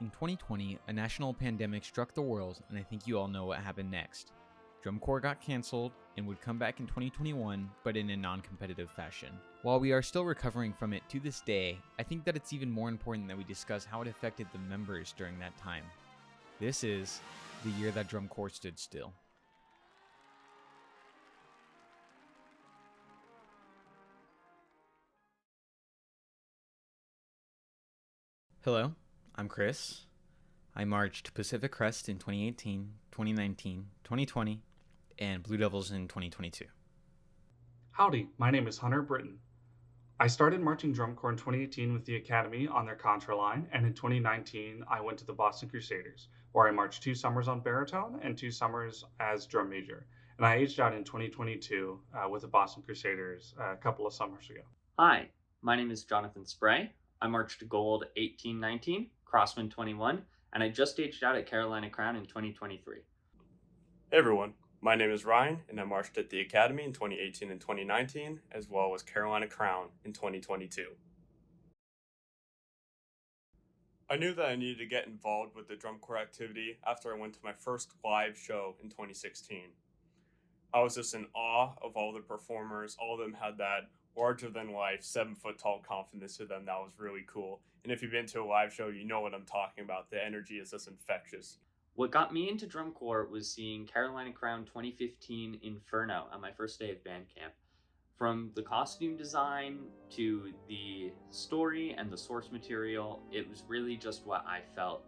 In 2020, a national pandemic struck the world, and I think you all know what happened next. Drum Corps got cancelled and would come back in 2021, but in a non-competitive fashion. While we are still recovering from it to this day, I think that it's even more important that we discuss how it affected the members during that time. This is the year that Drum Corps stood still. Hello, I'm Chris. I marched Pacific Crest in 2018, 2019, 2020, and Blue Devils in 2022. Howdy, my name is Hunter Britton. I started marching drum corps in 2018 with the Academy on their Contra line, and in 2019 I went to the Boston Crusaders, where I marched 2 summers on baritone and 2 summers as drum major. And I aged out in 2022 with the Boston Crusaders a couple of summers ago. Hi, my name is Jonathan Spray. I marched gold 18-19, Crossman 21, and I just aged out at Carolina Crown in 2023. Hey everyone, my name is Ryan, and I marched at the Academy in 2018 and 2019, as well as Carolina Crown in 2022. I knew that I needed to get involved with the drum corps activity after I went to my first live show in 2016. I was just in awe of all the performers. All of them had that larger-than-life, 7-foot-tall confidence to them that was really cool. And if you've been to a live show, you know what I'm talking about. The energy is just infectious. What got me into drum corps was seeing Carolina Crown 2015 Inferno on my first day of band camp. From the costume design to the story and the source material, it was really just what I felt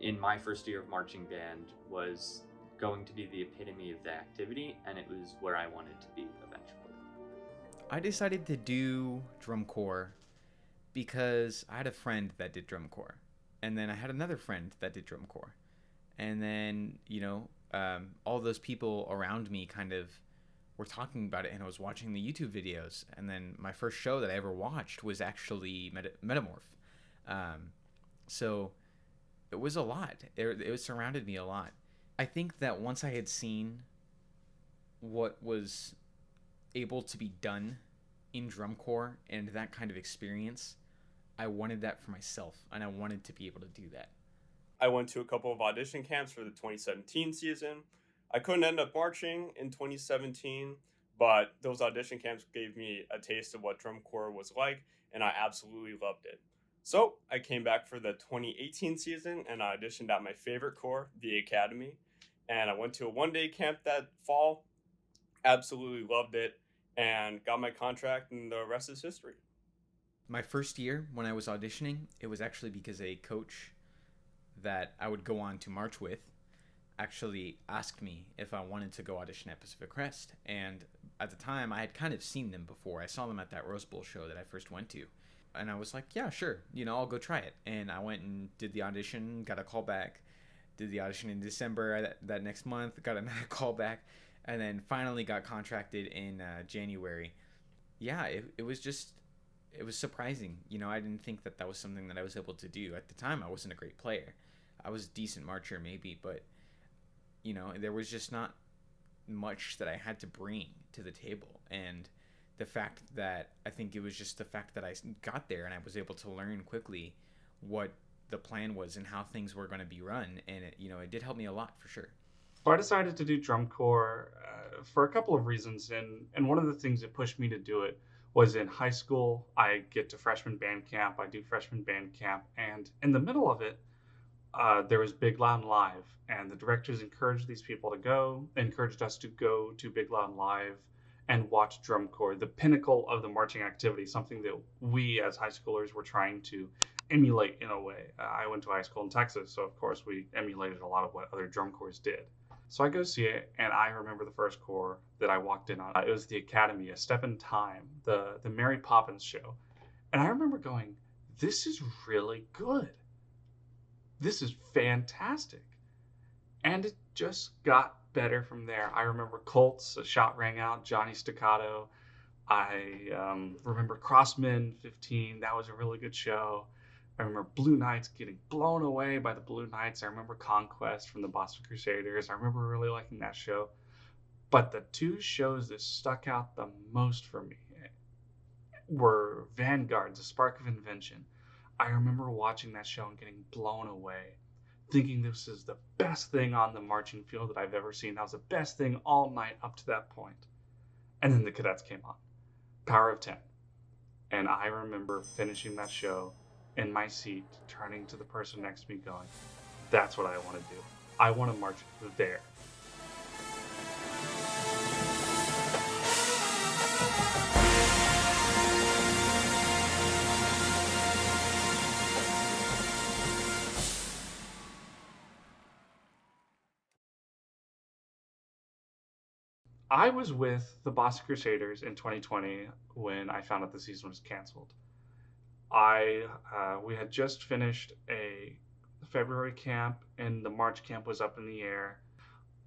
in my first year of marching band was going to be the epitome of the activity, and it was where I wanted to be eventually. I decided to do drum corps because I had a friend that did drum corps, and then I had another friend that did drum corps, and then all those people around me kind of were talking about it, and I was watching the YouTube videos, and then my first show that I ever watched was actually Metamorph. So it was a lot. It surrounded me a lot. I think that once I had seen what was able to be done in drum corps and that kind of experience, I wanted that for myself, and I wanted to be able to do that. I went to a couple of audition camps for the 2017 season. I couldn't end up marching in 2017, but those audition camps gave me a taste of what drum corps was like, and I absolutely loved it. So I came back for the 2018 season and I auditioned at my favorite corps, the Academy, and I went to a one-day camp that fall, absolutely loved it, and got my contract, and the rest is history. My first year when I was auditioning, it was actually because a coach that I would go on to march with actually asked me if I wanted to go audition at Pacific Crest. And at the time, I had kind of seen them before. I saw them at that Rose Bowl show that I first went to. And I was like, yeah, sure, I'll go try it. And I went and did the audition, got a call back, did the audition in December that next month, got another call back, and then finally got contracted in January. Yeah, it was surprising. I didn't think that was something that I was able to do. At the time, I wasn't a great player. I was a decent marcher maybe, but there was just not much that I had to bring to the table. And the fact that I think it was just the fact that I got there and I was able to learn quickly what the plan was and how things were going to be run, and it did help me a lot for sure. So I decided to do drum corps for a couple of reasons, and one of the things that pushed me to do it was in high school. I get to freshman band camp, I do freshman band camp, and in the middle of it, there was Big Loud Live, and the directors encouraged us to go to Big Loud Live and watch drum corps, the pinnacle of the marching activity, something that we as high schoolers were trying to emulate in a way. I went to high school in Texas, so of course we emulated a lot of what other drum corps did. So I go see it, and I remember the first corps that I walked in on. It was the Academy, A Step in Time, the Mary Poppins show. And I remember going, this is really good. This is fantastic. And it just got better from there. I remember Colts, A Shot Rang Out, Johnny Staccato. I remember Crossman 15. That was a really good show. I remember Blue Knights getting blown away by the Blue Knights. I remember Conquest from the Boston Crusaders. I remember really liking that show. But the 2 shows that stuck out the most for me were Vanguard's A Spark of Invention. I remember watching that show and getting blown away, thinking this is the best thing on the marching field that I've ever seen. That was the best thing all night up to that point. And then the cadets came on, Power of 10. And I remember finishing that show in my seat, turning to the person next to me, going, that's what I want to do. I want to march there. I was with the Boston Crusaders in 2020 when I found out the season was canceled. I We had just finished a February camp, and the March camp was up in the air.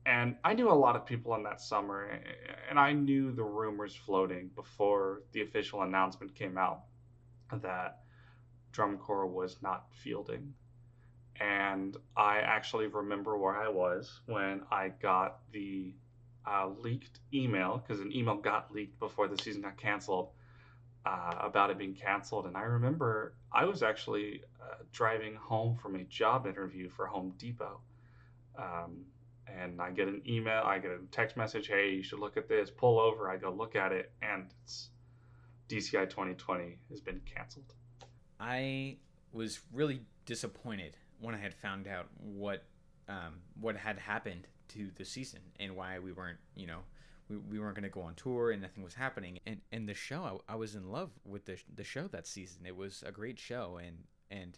And I knew a lot of people in that summer, and I knew the rumors floating before the official announcement came out that drum corps was not fielding. And I actually remember where I was when I got the leaked email, because an email got leaked before the season got canceled, about it being canceled. And I remember I was actually driving home from a job interview for Home Depot. Um, and I get an email, I get a text message, hey, you should look at this, pull over. I go look at it, and it's DCI 2020 has been canceled. I was really disappointed when I had found out what had happened to the season and why we weren't, we weren't going to go on tour and nothing was happening. And the show, I was in love with the show that season. It was a great show, and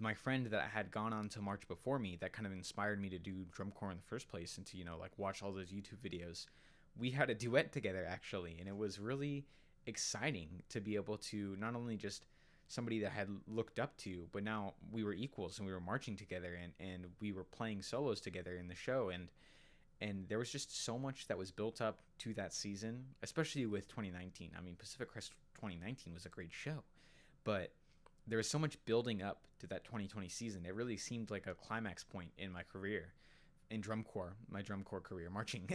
my friend that had gone on to march before me, that kind of inspired me to do drum corps in the first place and to like watch all those YouTube videos. We had a duet together actually, and it was really exciting to be able to not only just somebody that I had looked up to, but now we were equals and we were marching together, and we were playing solos together in the show, and there was just so much that was built up to that season, especially with 2019. I mean, Pacific Crest 2019 was a great show, but there was so much building up to that 2020 season. It really seemed like a climax point in my career in drum corps, my drum corps career marching.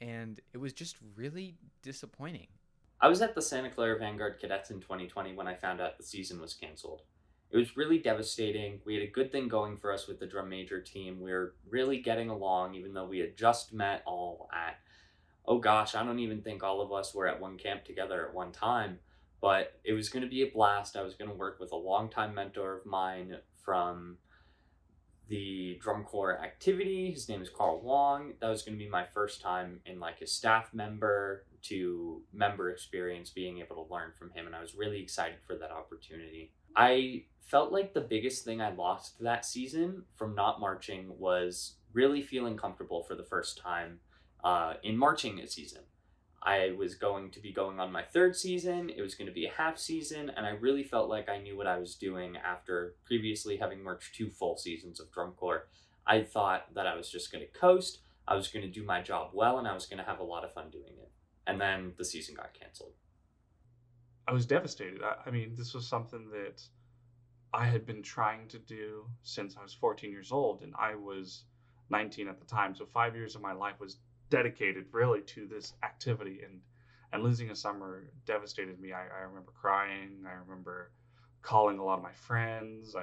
And it was just really disappointing. I was at the Santa Clara Vanguard Cadets in 2020 when I found out the season was canceled. It was really devastating. We had a good thing going for us with the drum major team. We were really getting along, even though we had just met all at, oh gosh, I don't even think all of us were at one camp together at one time. But it was going to be a blast. I was going to work with a longtime mentor of mine from the drum corps activity. His name is Carl Wong. That was going to be my first time in like a staff member to member experience, being able to learn from him, and I was really excited for that opportunity. I felt like the biggest thing I lost that season from not marching was really feeling comfortable for the first time in marching a season. I was going to be going on my third season. It was going to be a half season, and I really felt like I knew what I was doing after previously having marched 2 full seasons of drum corps. I thought that I was just going to coast, I was going to do my job well, and I was going to have a lot of fun doing it. And then the season got canceled. I was devastated. I mean, this was something that I had been trying to do since I was 14 years old, and I was 19 at the time. So 5 years of my life was dedicated really to this activity, and losing a summer devastated me. I remember crying. I remember calling a lot of my friends.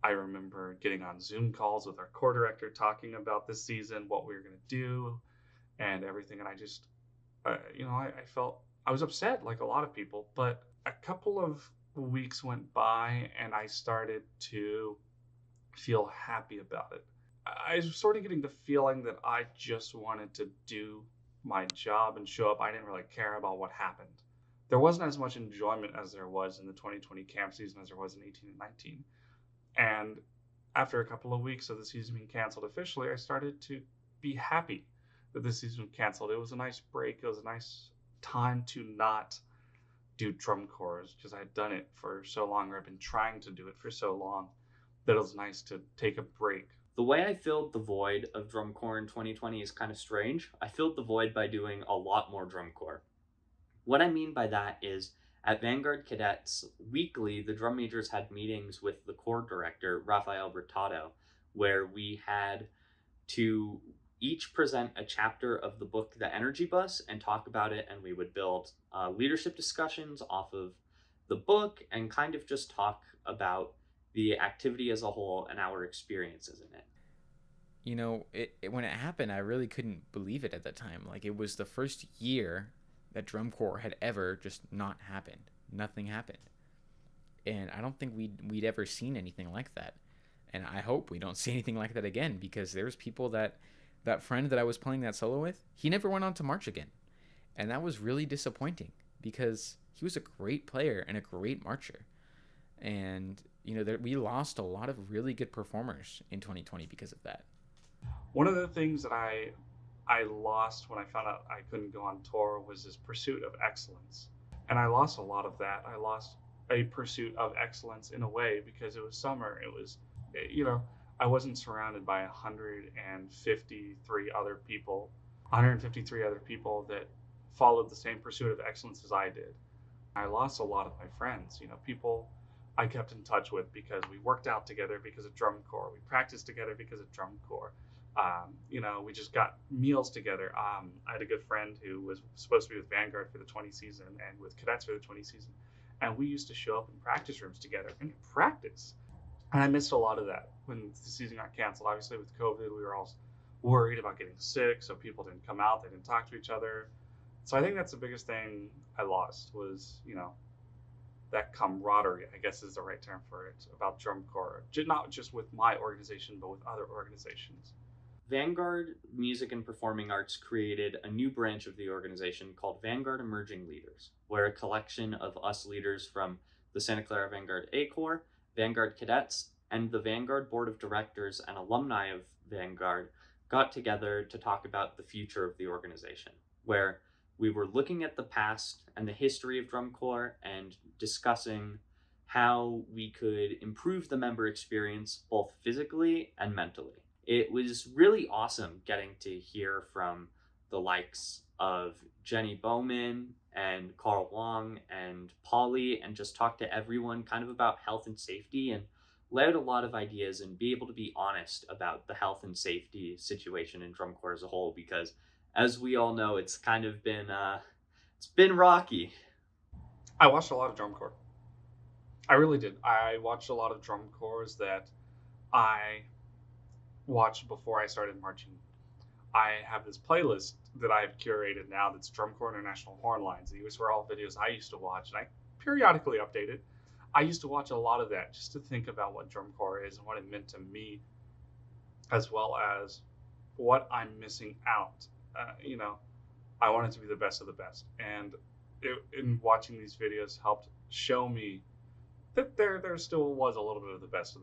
I remember getting on Zoom calls with our core director talking about this season, what we were going to do, and everything. And I just, I felt I was upset like a lot of people, but a couple of weeks went by and I started to feel happy about it. I was sort of getting the feeling that I just wanted to do my job and show up. I didn't really care about what happened. There wasn't as much enjoyment as there was in the 2020 camp season as there was in 18 and 19. And after a couple of weeks of the season being canceled officially, I started to be happy that the season was canceled. It was a nice break. It was a nice time to not do drum corps because I had done it for so long, or I've been trying to do it for so long, that it was nice to take a break. The way I filled the void of drum corps in 2020 is kind of strange. I filled the void by doing a lot more drum corps. What I mean by that is, at Vanguard Cadets, weekly, the drum majors had meetings with the corps director, Rafael Bertado, where we had to each present a chapter of the book The Energy Bus and talk about it, and we would build leadership discussions off of the book and kind of just talk about the activity as a whole and our experiences in it. When it happened, I really couldn't believe it at the time. Like, it was the first year that drum corps had ever just not happened. Nothing happened, and I don't think we'd ever seen anything like that. And I hope we don't see anything like that again, because there's people that friend that I was playing that solo with, he never went on to march again, and that was really disappointing because he was a great player and a great marcher. And we lost a lot of really good performers in 2020 because of that. One of the things that I lost when I found out I couldn't go on tour was this pursuit of excellence. And I lost a lot of that. I lost a pursuit of excellence in a way because it was summer. It was, you know, I wasn't surrounded by 153 other people that followed the same pursuit of excellence as I did. I lost a lot of my friends, people I kept in touch with because we worked out together because of drum corps. We practiced together because of drum corps. We just got meals together. I had a good friend who was supposed to be with Vanguard for the 20 season and with Cadets for the 20 season. And we used to show up in practice rooms together and practice. And I missed a lot of that when the season got canceled. Obviously, with COVID, we were all worried about getting sick, so people didn't come out, they didn't talk to each other. So I think that's the biggest thing I lost was, that camaraderie, I guess is the right term for it, about drum corps, not just with my organization, but with other organizations. Vanguard Music and Performing Arts created a new branch of the organization called Vanguard Emerging Leaders, where a collection of us leaders from the Santa Clara Vanguard A Corps, Vanguard Cadets, and the Vanguard Board of Directors and alumni of Vanguard got together to talk about the future of the organization, where we were looking at the past and the history of drum corps and discussing how we could improve the member experience both physically and mentally. It was really awesome getting to hear from the likes of Jenny Bowman and Carl Wong and Polly and just talk to everyone kind of about health and safety and lay out a lot of ideas and be able to be honest about the health and safety situation in drum corps as a whole, because as we all know, it's kind of been rocky. I watched a lot of drum corps. I really did. I watched a lot of drum corps that I watched before I started marching. I have this playlist that I've curated now that's Drum Corps International Horn Lines. These were all videos I used to watch, and I periodically update it. I used to watch a lot of that just to think about what drum corps is and what it meant to me, as well as what I'm missing out. I wanted to be the best of the best, and in watching these videos helped show me that there still was a little bit of the best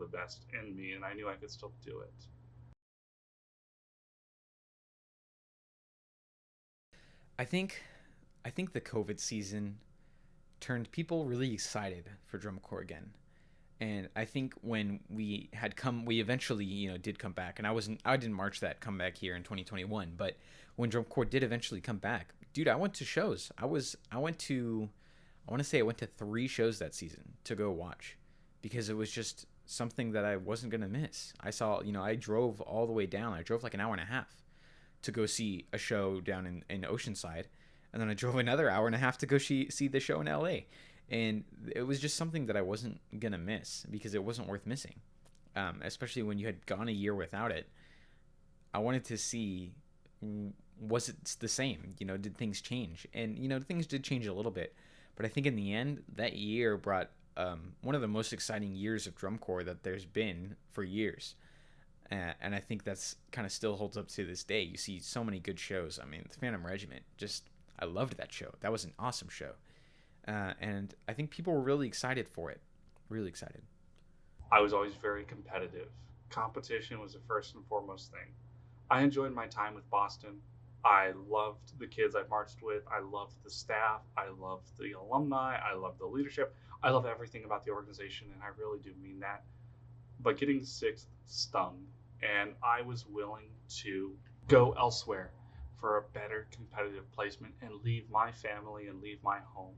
in me, and I knew I could still do it. I think the COVID season turned people really excited for drum corps again. And I think when we eventually, did come back, and I didn't march that comeback here in 2021, but when drum corps did eventually come back, dude, I went to shows. I went to, I want to say I went to 3 shows that season to go watch, because it was just something that I wasn't gonna miss. I saw, I drove all the way down. I drove like an hour and a half to go see a show down in Oceanside, and then I drove another hour and a half to go see the show in LA. And it was just something that I wasn't gonna miss because it wasn't worth missing, especially when you had gone a year without it. I wanted to see, was it the same? Did things change? And things did change a little bit, but I think in the end that year brought one of the most exciting years of drum corps that there's been for years. And I think that's kind of still holds up to this day. You see so many good shows. I mean, the Phantom Regiment, I loved that show. That was an awesome show. And I think people were really excited for it. Really excited. I was always very competitive. Competition was the first and foremost thing. I enjoyed my time with Boston. I loved the kids I marched with. I loved the staff. I loved the alumni. I loved the leadership. I love everything about the organization, and I really do mean that. But getting sixth stung, and I was willing to go elsewhere for a better competitive placement and leave my family and leave my home.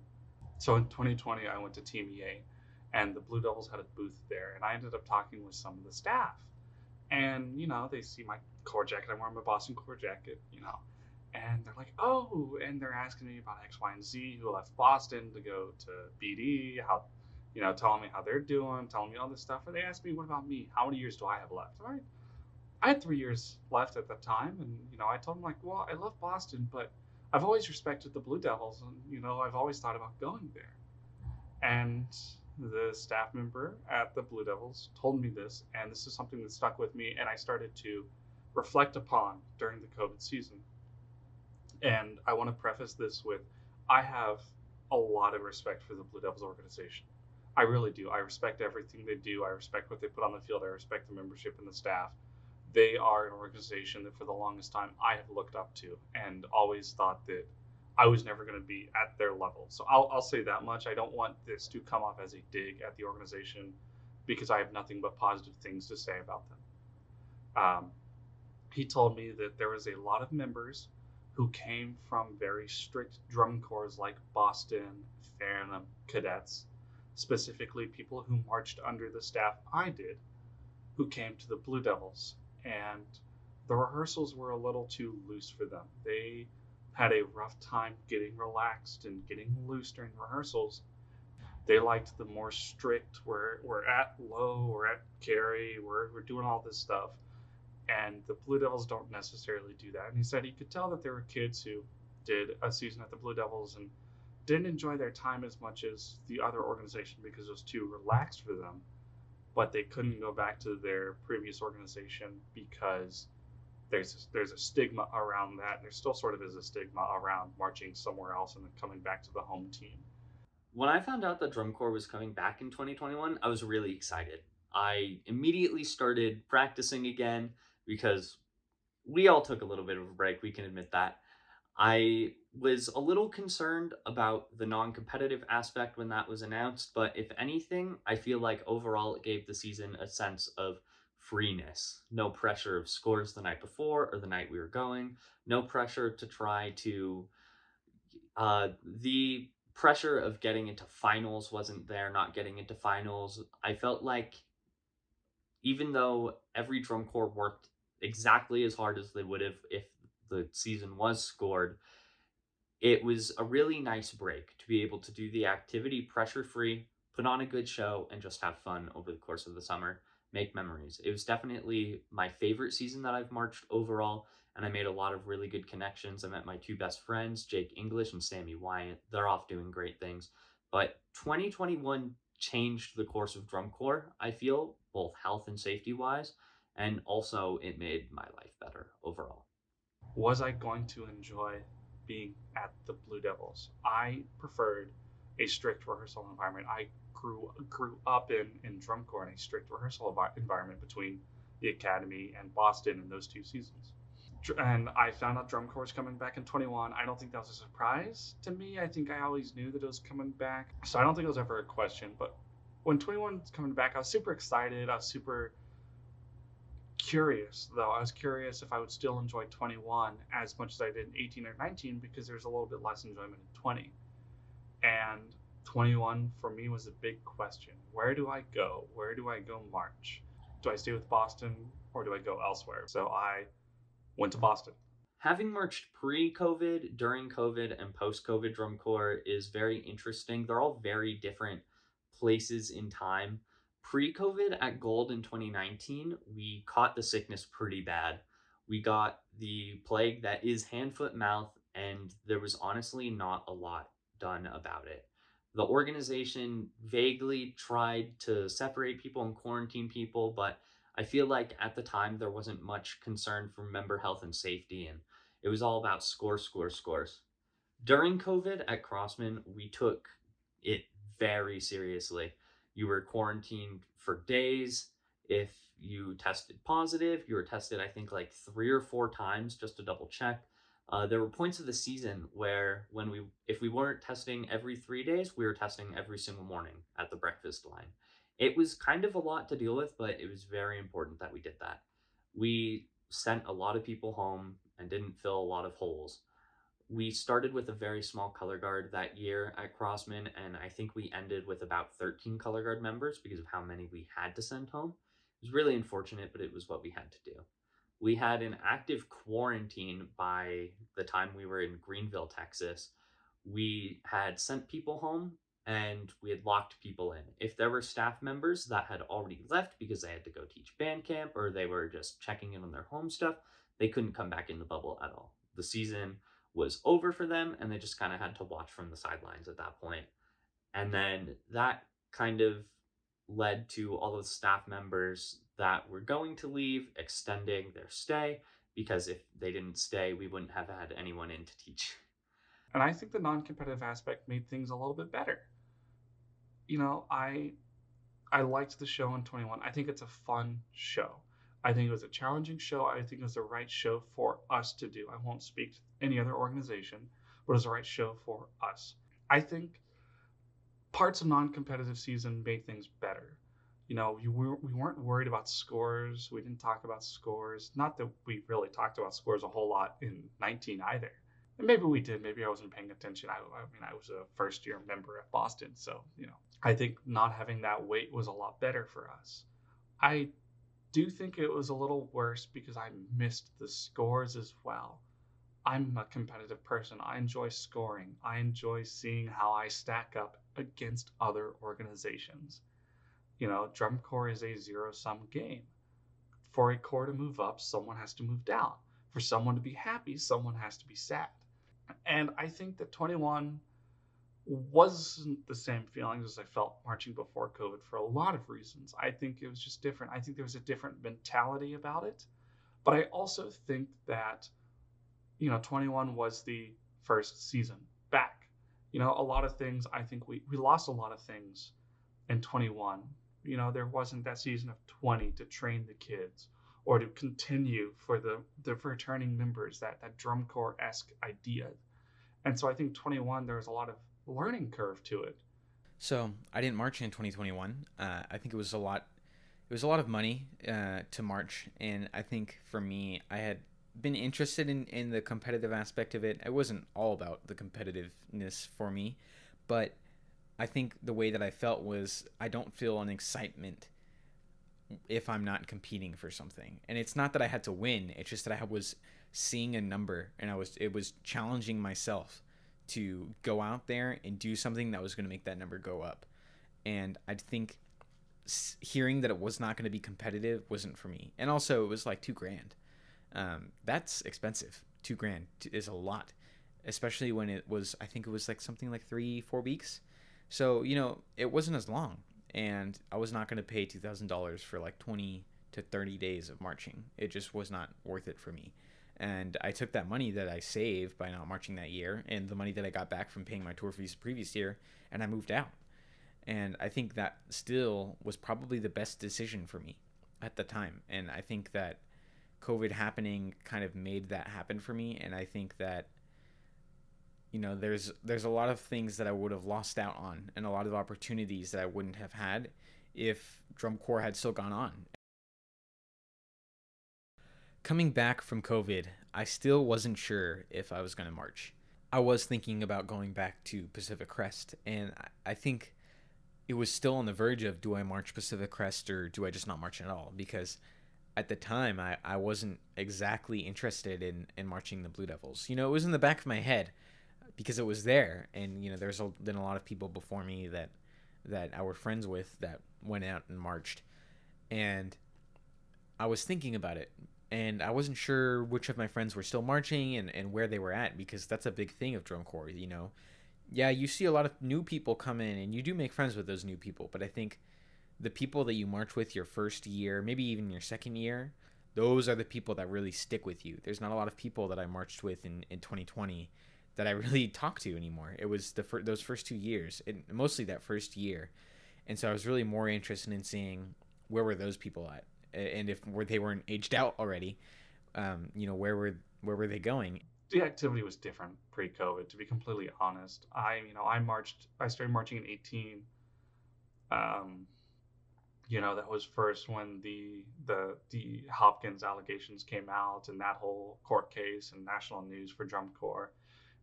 So in 2020, I went to Team EA, and the Blue Devils had a booth there, and I ended up talking with some of the staff. And, they see my Corps jacket. I'm wearing my Boston Corps jacket, And they're like, oh, and they're asking me about X, Y, and Z, who left Boston to go to BD, how, telling me how they're doing, telling me all this stuff. And they asked me, what about me? How many years do I have left? All right. I had 3 years left at the time. And, I told them, like, well, I love Boston, but I've always respected the Blue Devils. And, I've always thought about going there. And the staff member at the Blue Devils told me this. And this is something that stuck with me. And I started to reflect upon during the COVID season. And I want to preface this with I have a lot of respect for the Blue Devils organization. I really do. I respect everything they do. I respect what they put on the field. I respect the membership and the staff. They are an organization that for the longest time I have looked up to and always thought that I was never going to be at their level. So I'll say that much. I don't want this to come off as a dig at the organization because I have nothing but positive things to say about them. Um, he told me that there was a lot of members who came from very strict drum corps like Boston, Farnham cadets, specifically people who marched under the staff I did, who came to the Blue Devils. And the rehearsals were a little too loose for them. They had a rough time getting relaxed and getting loose during rehearsals. They liked the more strict, we're at low, we're at carry, we're doing all this stuff, and the Blue Devils don't necessarily do that. And he said he could tell that there were kids who did a season at the Blue Devils and didn't enjoy their time as much as the other organization because it was too relaxed for them, but they couldn't go back to their previous organization because there's a stigma around that. And there still sort of is a stigma around marching somewhere else and then coming back to the home team. When I found out that drum corps was coming back in 2021, I was really excited. I immediately started practicing again because we all took a little bit of a break, we can admit that. I was a little concerned about the non competitive aspect when that was announced, but if anything, I feel like overall it gave the season a sense of freeness. No pressure of scores the night before or the night we were going, no pressure to try to. The pressure of getting into finals wasn't there, not getting into finals. I felt like even though every drum corps worked exactly as hard as they would have if the season was scored, it was a really nice break to be able to do the activity pressure free, put on a good show, and just have fun over the course of the summer, make memories. It was definitely my favorite season that I've marched overall, and I made a lot of really good connections. I met my two best friends, Jake English and Sammy Wyatt. They're off doing great things. But 2021 changed the course of drum corps, I feel, both health and safety wise, and also it made my life better overall. Was I going to enjoy being at the Blue Devils? I preferred a strict rehearsal environment. I grew up in drum corps in a strict rehearsal environment between the academy and Boston in those 2 seasons. And I found out drum corps was coming back in 21. I don't think that was a surprise to me. I think I always knew that it was coming back, so I don't think it was ever a question. But when 21 was coming back, I was super excited. I was super curious, though. I was curious if I would still enjoy 21 as much as I did in 18 or 19 because there's a little bit less enjoyment in 20. And 21 for me was a big question. Where do I go? Where do I go march? Do I stay with Boston or do I go elsewhere? So I went to Boston. Having marched pre-COVID, during COVID, and post-COVID drum corps is very interesting. They're all very different places in time. Pre-COVID at Gold in 2019, we caught the sickness pretty bad. We got the plague that is hand, foot, mouth, and there was honestly not a lot done about it. The organization vaguely tried to separate people and quarantine people, but I feel like at the time there wasn't much concern for member health and safety, and it was all about scores. During COVID at Crossman, we took it very seriously. You were quarantined for days. If you tested positive, you were tested, I think, like 3 or 4 times just to double check. There were points of the season where if we weren't testing every 3 days, we were testing every single morning at the breakfast line. It was kind of a lot to deal with, but it was very important that we did that. We sent a lot of people home and didn't fill a lot of holes. We started with a very small color guard that year at Crossman, and I think we ended with about 13 color guard members because of how many we had to send home. It was really unfortunate, but it was what we had to do. We had an active quarantine by the time we were in Greenville, Texas. We had sent people home and we had locked people in. If there were staff members that had already left because they had to go teach band camp or they were just checking in on their home stuff, they couldn't come back in the bubble at all. The season was over for them and they just kind of had to watch from the sidelines at that point. And then that kind of led to all of the staff members that were going to leave extending their stay because if they didn't stay, we wouldn't have had anyone in to teach. And I think the non-competitive aspect made things a little bit better. I liked the show in 21. I think it's a fun show. I think it was a challenging show. I think it was the right show for us to do. I won't speak to any other organization, but it was the right show for us. I think parts of non-competitive season made things better. We weren't worried about scores. We didn't talk about scores. Not that we really talked about scores a whole lot in 19 either. And maybe we did. Maybe I wasn't paying attention. I was a first-year member at Boston, so I think not having that weight was a lot better for us. I do think it was a little worse because I missed the scores as well. I'm a competitive person. I enjoy scoring. I enjoy seeing how I stack up against other organizations. Drum corps is a zero-sum game. For a corps to move up, someone has to move down. For someone to be happy, someone has to be sad. And I think that 21 wasn't the same feelings as I felt marching before COVID for a lot of reasons. I think it was just different. I think there was a different mentality about it. But I also think that, 21 was the first season back. A lot of things, I think we lost a lot of things in 21. There wasn't that season of 20 to train the kids or to continue for the returning members, that drum corps-esque idea. And so I think 21, there was a lot of learning curve to it. So I didn't march in 2021. I think it was a lot. It was a lot of money to march, and I think for me, I had been interested in the competitive aspect of it. It wasn't all about the competitiveness for me, but I think the way that I felt was I don't feel an excitement if I'm not competing for something. And it's not that I had to win, it's just that I was seeing a number and it was challenging myself to go out there and do something that was going to make that number go up. And I think hearing that it was not going to be competitive wasn't for me. And also it was like $2,000. That's expensive. $2,000 is a lot, especially when it was, I think it was like something like 3-4 weeks. So, it wasn't as long, and I was not going to pay $2,000 for like 20 to 30 days of marching. It just was not worth it for me. And I took that money that I saved by not marching that year and the money that I got back from paying my tour fees the previous year, and I moved out. And I think that still was probably the best decision for me at the time. And I think that COVID happening kind of made that happen for me. And I think that, there's a lot of things that I would have lost out on and a lot of opportunities that I wouldn't have had if drum corps had still gone on. Coming back from COVID, I still wasn't sure if I was going to march. I was thinking about going back to Pacific Crest, and I think it was still on the verge of, do I march Pacific Crest or do I just not march at all? Because at the time, I wasn't exactly interested in marching the Blue Devils. It was in the back of my head because it was there, and there's been a lot of people before me that I were friends with that went out and marched, and I was thinking about it, and I wasn't sure which of my friends were still marching and where they were at, because that's a big thing of drum corps. Yeah, you see a lot of new people come in and you do make friends with those new people, but I think the people that you march with your first year, maybe even your second year, those are the people that really stick with you. There's not a lot of people that I marched with in 2020 that I really talked to anymore. It was those first 2 years, and mostly that first year. And so I was really more interested in seeing where were those people at, and if they weren't aged out already, where were they going? The activity was different pre-COVID, to be completely honest. I started marching in 18. That was first when the Hopkins allegations came out and that whole court case and national news for drum corps.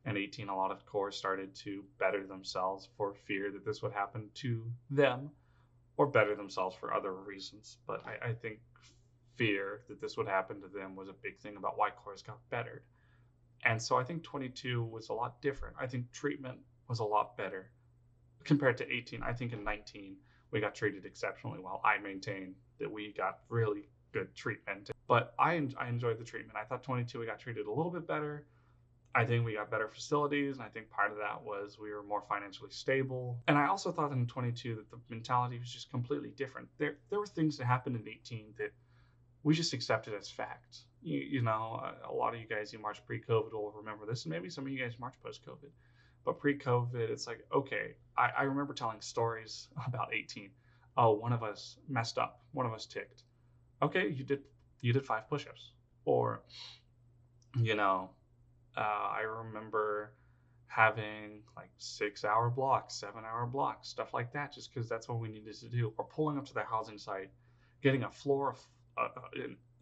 And 18, a lot of corps started to better themselves for fear that this would happen to them, or better themselves for other reasons. But I think fear that this would happen to them was a big thing about why chorus got better. And so I think 22 was a lot different. I think treatment was a lot better compared to 18. I think in 19 we got treated exceptionally well. I maintain that we got really good treatment, but I enjoyed the treatment. I thought 22 we got treated a little bit better. I think we got better facilities, and I think part of that was we were more financially stable. And I also thought in 22 that the mentality was just completely different. There were things that happened in 18 that we just accepted as fact. You know, a lot of you guys who marched pre-COVID will remember this, and maybe some of you guys marched post-COVID. But pre-COVID, it's like, okay, I remember telling stories about 18. Oh, one of us messed up, one of us ticked. Okay, you did 5 push-ups, or you know, I remember having like 6 hour blocks, 7 hour blocks, stuff like that, just because that's what we needed to do. Or pulling up to the housing site, getting a floor of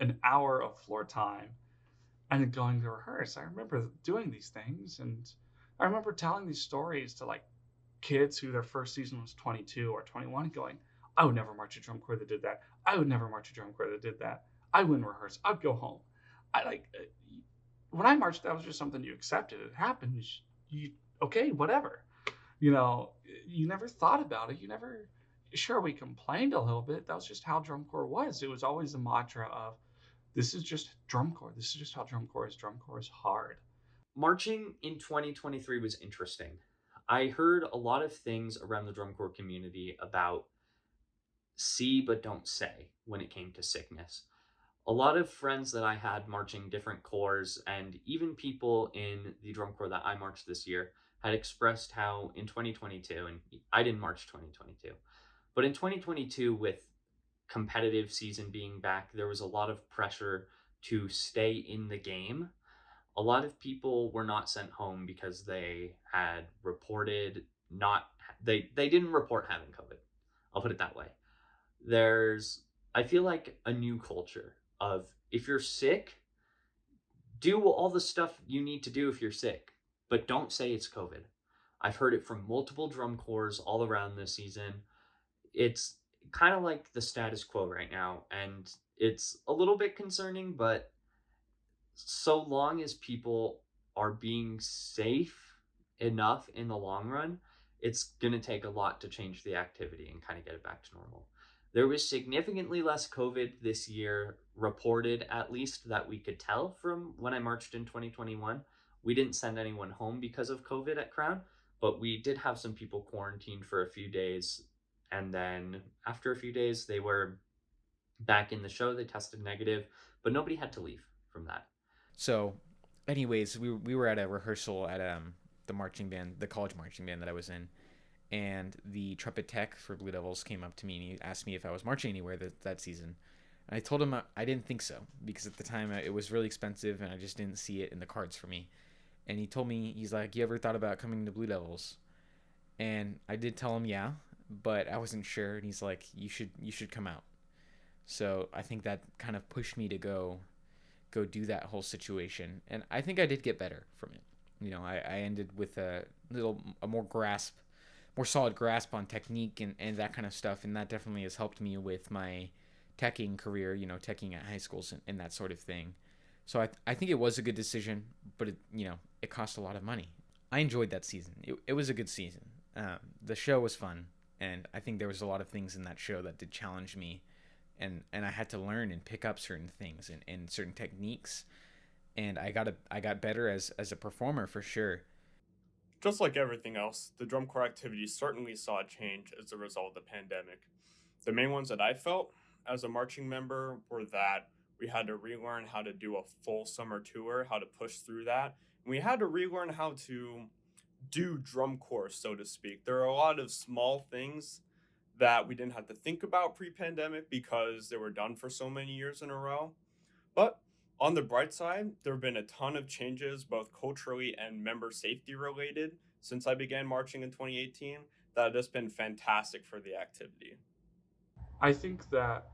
an hour of floor time, and then going to rehearse. I remember doing these things, and I remember telling these stories to like kids who their first season was 22 or 21, going, I would never march a drum corps that did that. I would never march a drum corps that did that. I wouldn't rehearse. I'd go home. I like when I marched, that was just something you accepted. It happened. You okay, whatever. You know, you never thought about it. You never. Sure, we complained a little bit. That was just how drum corps was. It was always the mantra of, "This is just drum corps. This is just how drum corps is. Drum corps is hard." Marching in 2023 was interesting. I heard a lot of things around the drum corps community about see but don't say when it came to sickness. A lot of friends that I had marching different corps, and even people in the drum corps that I marched this year, had expressed how in 2022, and I didn't march 2022, but in 2022, with competitive season being back, there was a lot of pressure to stay in the game. A lot of people were not sent home because they had reported not they didn't report having COVID. I'll put it that way. There's I feel like a new culture of if you're sick, do all the stuff you need to do if you're sick, but don't say it's COVID. I've heard it from multiple drum corps all around this season. It's kind of like the status quo right now, and it's a little bit concerning, but so long as people are being safe enough in the long run, it's going to take a lot to change the activity and kind of get it back to normal. There was significantly less COVID this year reported, at least that we could tell from when I marched in 2021. We didn't send anyone home because of COVID at Crown, but we did have some people quarantined for a few days. And then after a few days, they were back in the show. They tested negative, but nobody had to leave from that. So, anyways, we were at a rehearsal at the marching band, the college marching band that I was in, and the trumpet tech for Blue Devils came up to me and he asked me if I was marching anywhere that season. And I told him I didn't think so because at the time it was really expensive and I just didn't see it in the cards for me. And he told me, he's like, "You ever thought about coming to Blue Devils?" And I did tell him yeah, but I wasn't sure. And he's like, "You should come out." So I think that kind of pushed me to go do that whole situation, and I think I did get better from it. You know, I ended with a more solid grasp on technique and that kind of stuff, and that definitely has helped me with my teching career. You know, teching at high schools and that sort of thing. So I think it was a good decision, but it cost a lot of money. I enjoyed that season. It was a good season. The show was fun, and I think there was a lot of things in that show that did challenge me, and I had to learn and pick up certain things and certain techniques, and I got better as a performer for sure. Just like everything else, the drum corps activity certainly saw a change as a result of the pandemic. The main ones that I felt as a marching member were that we had to relearn how to do a full summer tour, how to push through that. And we had to relearn how to do drum corps, so to speak. There are a lot of small things that we didn't have to think about pre-pandemic because they were done for so many years in a row. But on the bright side, there have been a ton of changes, both culturally and member safety related, since I began marching in 2018, that have just been fantastic for the activity. I think that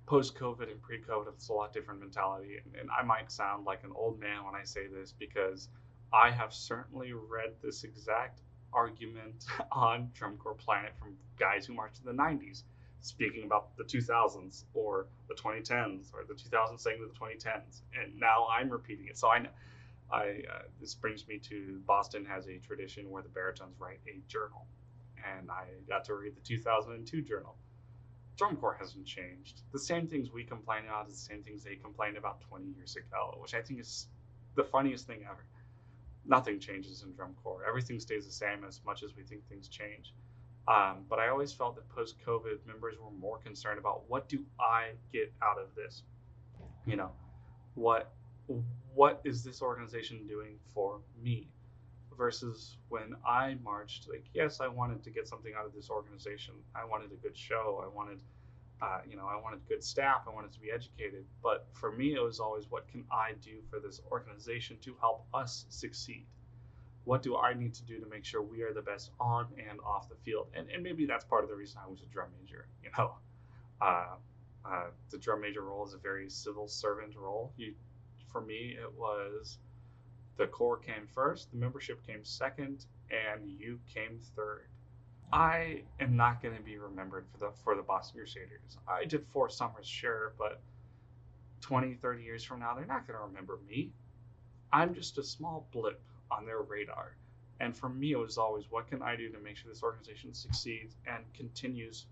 post COVID and pre COVID, it's a lot different mentality. And I might sound like an old man when I say this because I have certainly read this exact argument on Drum Corps Planet from guys who marched in the 90s speaking about the 2000s or the 2010s or the 2000s saying to the 2010s, and now I'm repeating it. So this brings me to Boston has a tradition where the baritones write a journal, and I got to read the 2002 journal. Drum corps hasn't changed. The same things we complain about is the same things they complained about 20 years ago, which I think is the funniest thing ever. Nothing changes in drum corps. Everything stays the same as much as we think things change. But I always felt that post-COVID, members were more concerned about what do I get out of this? You know, what what is this organization doing for me? Versus when I marched, like, yes, I wanted to get something out of this organization. I wanted a good show. I wanted, I wanted good staff. I wanted to be educated. But for me, it was always, what can I do for this organization to help us succeed? What do I need to do to make sure we are the best on and off the field? And maybe that's part of the reason I was a drum major. Uh, the drum major role is a very civil servant role. For me, it was the corps came first, the membership came second, and you came third. I am not going to be remembered for the Boston Crusaders. I did 4 summers, sure, but 20, 30 years from now, they're not going to remember me. I'm just a small blip on their radar. And for me, it was always, what can I do to make sure this organization succeeds and continues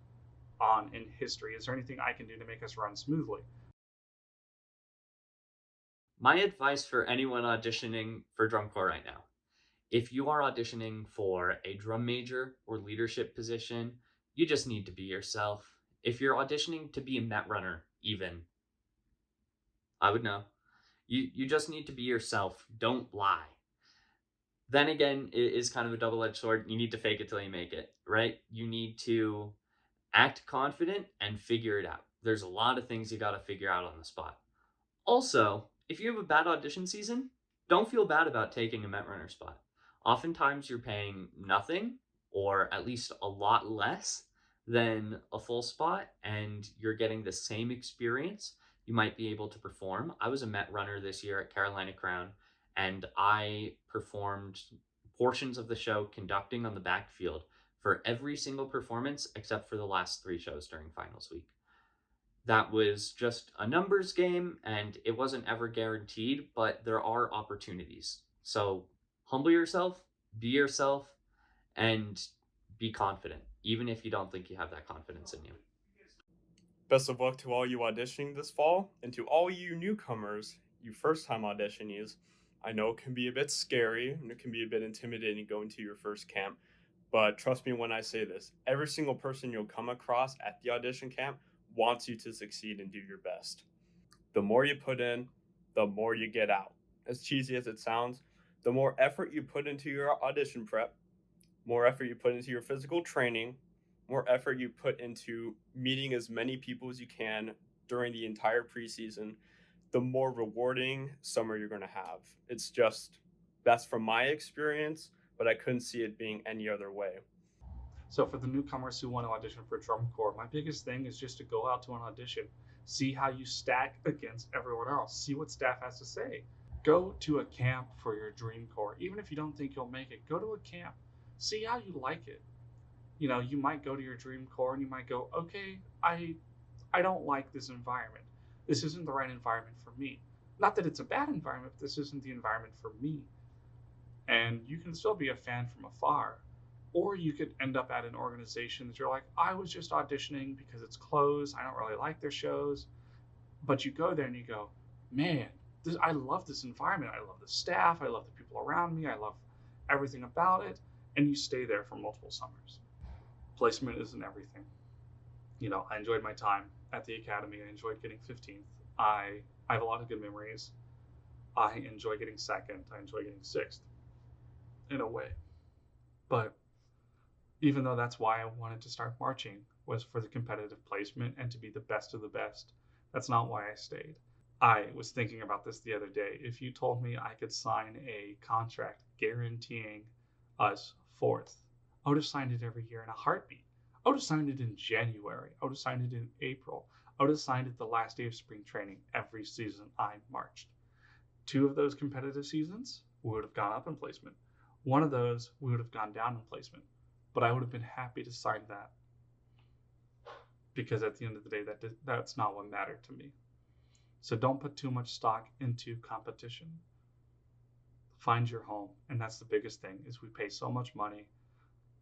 on in history? Is there anything I can do to make us run smoothly? My advice for anyone auditioning for drum corps right now: if you are auditioning for a drum major or leadership position, you just need to be yourself. If you're auditioning to be a Met runner, even, I would know. You just need to be yourself. Don't lie. Then again, it is kind of a double-edged sword. You need to fake it till you make it, right? You need to act confident and figure it out. There's a lot of things you got to figure out on the spot. Also, if you have a bad audition season, don't feel bad about taking a Met Runner spot. Oftentimes, you're paying nothing, or at least a lot less than a full spot, and you're getting the same experience. You might be able to perform. I was a Met Runner this year at Carolina Crown, and I performed portions of the show conducting on the backfield for every single performance except for the last 3 shows during finals week. That was just a numbers game, and it wasn't ever guaranteed, but there are opportunities. So humble yourself, be yourself, and be confident, even if you don't think you have that confidence in you. Best of luck to all you auditioning this fall, and to all you newcomers, you first time auditionees. I know it can be a bit scary and it can be a bit intimidating going to your first camp, but trust me when I say this, every single person you'll come across at the audition camp wants you to succeed and do your best. The more you put in, the more you get out. As cheesy as it sounds, the more effort you put into your audition prep, more effort you put into your physical training, more effort you put into meeting as many people as you can during the entire preseason, the more rewarding summer you're going to have. It's just, that's from my experience, but I couldn't see it being any other way. So for the newcomers who want to audition for drum corps, my biggest thing is just to go out to an audition, see how you stack against everyone else, see what staff has to say. Go to a camp for your dream corps. Even if you don't think you'll make it, go to a camp, see how you like it. You might go to your dream corps and you might go, okay, I don't like this environment. This isn't the right environment for me. Not that it's a bad environment, but this isn't the environment for me. And you can still be a fan from afar. Or you could end up at an organization that you're like, I was just auditioning because it's closed. I don't really like their shows. But you go there and you go, man, I love this environment. I love the staff. I love the people around me. I love everything about it. And you stay there for multiple summers. Placement isn't everything. I enjoyed my time at the academy. I enjoyed getting 15th. I have a lot of good memories. I enjoy getting second. I enjoy getting sixth in a way. But even though that's why I wanted to start marching, was for the competitive placement and to be the best of the best. That's not why I stayed. I was thinking about this the other day. If you told me I could sign a contract guaranteeing us fourth, I would have signed it every year in a heartbeat. I would have signed it in January. I would have signed it in April. I would have signed it the last day of spring training every season I marched. 2 of those competitive seasons, we would have gone up in placement. 1 of those, we would have gone down in placement. But I would have been happy to sign that. because at the end of the day, that's not what mattered to me. So don't put too much stock into competition. Find your home, and that's the biggest thing. Is we pay so much money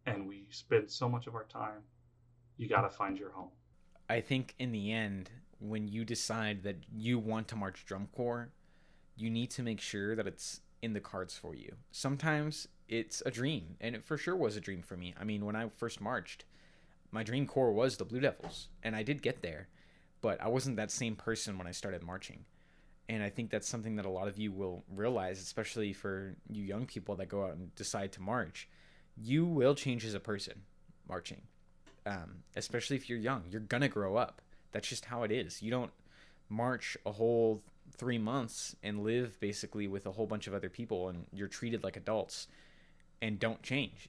and we spend so much of our time. You got to find your home. I think in the end, when you decide that you want to march drum corps, you need to make sure that it's in the cards for you. Sometimes it's a dream, and it for sure was a dream for me. I mean, when I first marched, my dream corps was the Blue Devils, and I did get there, but I wasn't that same person when I started marching. And I think that's something that a lot of you will realize, especially for you young people that go out and decide to march. You will change as a person marching, especially if you're young. You're going to grow up. That's just how it is. You don't march a whole 3 months and live basically with a whole bunch of other people and you're treated like adults and don't change.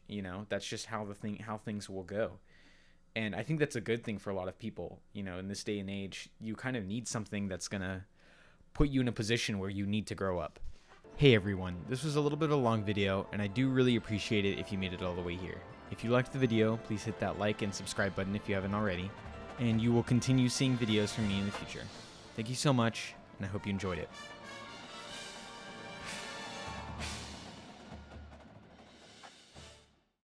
That's just how things will go. And I think that's a good thing for a lot of people. In this day and age, you kind of need something that's going to put you in a position where you need to grow up. Hey everyone, this was a little bit of a long video, and I do really appreciate it if you made it all the way here. If you liked the video, please hit that like and subscribe button if you haven't already, and you will continue seeing videos from me in the future. Thank you so much, and I hope you enjoyed it.